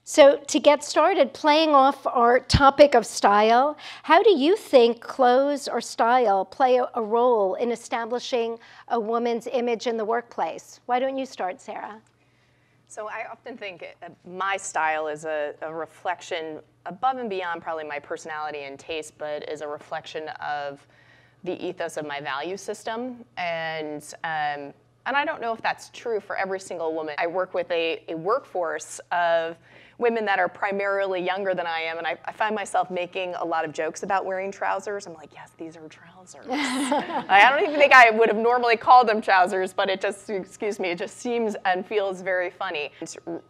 So to get started, playing off our topic of style, how do you think clothes or style play a role in establishing a woman's image in the workplace? Why don't you start, Sarah? So I often think my style is a reflection above and beyond probably my personality and taste, but is a reflection of the ethos of my value system. And I don't know if that's true for every single woman. I work with a workforce of women that are primarily younger than I am, and I find myself making a lot of jokes about wearing trousers. I'm like, yes, these are trousers. I don't even think I would have normally called them trousers, but it just, excuse me, it just seems and feels very funny.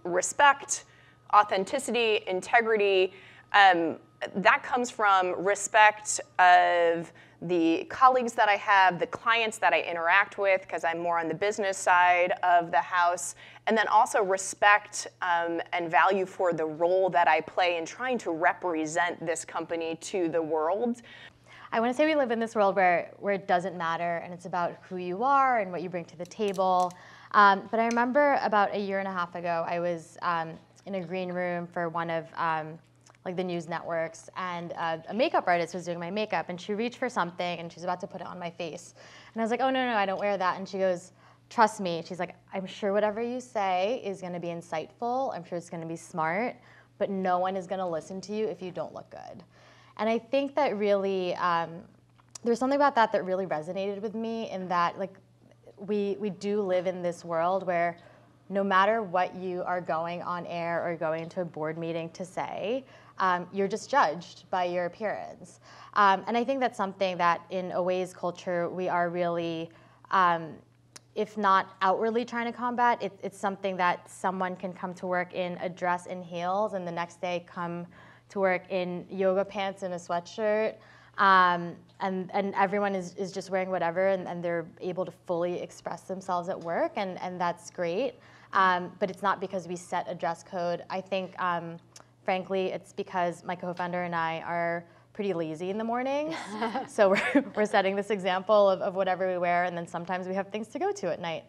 Respect, authenticity, integrity, that comes from respect of the colleagues that I have, the clients that I interact with, because I'm more on the business side of the house, and then also respect and value for the role that I play in trying to represent this company to the world. I want to say we live in this world where it doesn't matter, and it's about who you are and what you bring to the table. But I remember about a year and a half ago, I was in a green room for one of like the news networks, and a makeup artist was doing my makeup, and she reached for something, and she's about to put it on my face. And I was like, oh, no, I don't wear that. And she goes, trust me. She's like, I'm sure whatever you say is going to be insightful. I'm sure it's going to be smart, but no one is going to listen to you if you don't look good. And I think that really, there's something about that really resonated with me, in that like we do live in this world where no matter what you are going on air or going into a board meeting to say, you're just judged by your appearance. And I think that's something that in Away's culture we are really, if not outwardly trying to combat, it's something that someone can come to work in a dress and heels and the next day come to work in yoga pants and a sweatshirt. And everyone is just wearing whatever, and they're able to fully express themselves at work, and that's great. But it's not because we set a dress code. I think, frankly, it's because my co-founder and I are pretty lazy in the mornings. So we're setting this example of whatever we wear, and then sometimes we have things to go to at night.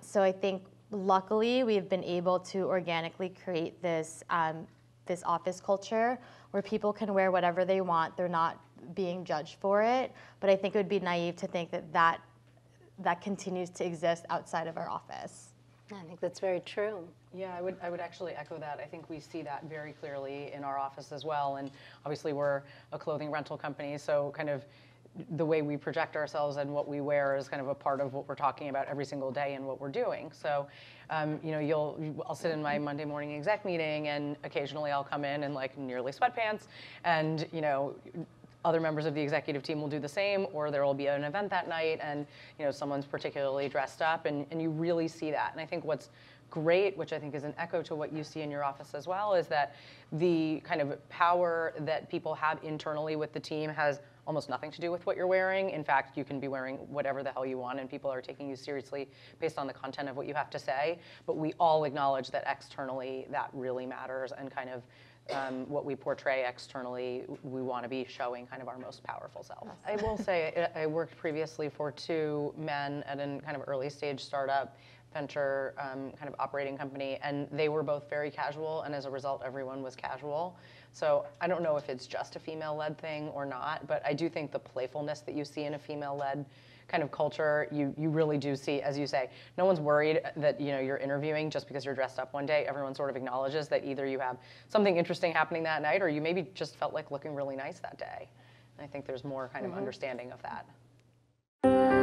So I think, luckily, we've been able to organically create this office culture where people can wear whatever they want. They're not being judged for it. But I think it would be naive to think that continues to exist outside of our office. I think that's very true. Yeah, I would actually echo that. I think we see that very clearly in our office as well. And obviously we're a clothing rental company, so kind of the way we project ourselves and what we wear is kind of a part of what we're talking about every single day and what we're doing. So, I'll sit in my Monday morning exec meeting, and occasionally I'll come in like nearly sweatpants, and other members of the executive team will do the same, or there will be an event that night and someone's particularly dressed up, and you really see that. And I think what's great, which I think is an echo to what you see in your office as well, is that the kind of power that people have internally with the team has almost nothing to do with what you're wearing. In fact, you can be wearing whatever the hell you want, and people are taking you seriously based on the content of what you have to say. But we all acknowledge that externally that really matters, and kind of what we portray externally, we want to be showing kind of our most powerful self. I will say, I worked previously for 2 men at a kind of early stage startup venture kind of operating company, and they were both very casual, and as a result, everyone was casual. So I don't know if it's just a female-led thing or not, but I do think the playfulness that you see in a female-led kind of culture, you really do see, as you say, no one's worried that you're interviewing just because you're dressed up one day. Everyone sort of acknowledges that either you have something interesting happening that night, or you maybe just felt like looking really nice that day. And I think there's more kind of understanding of that.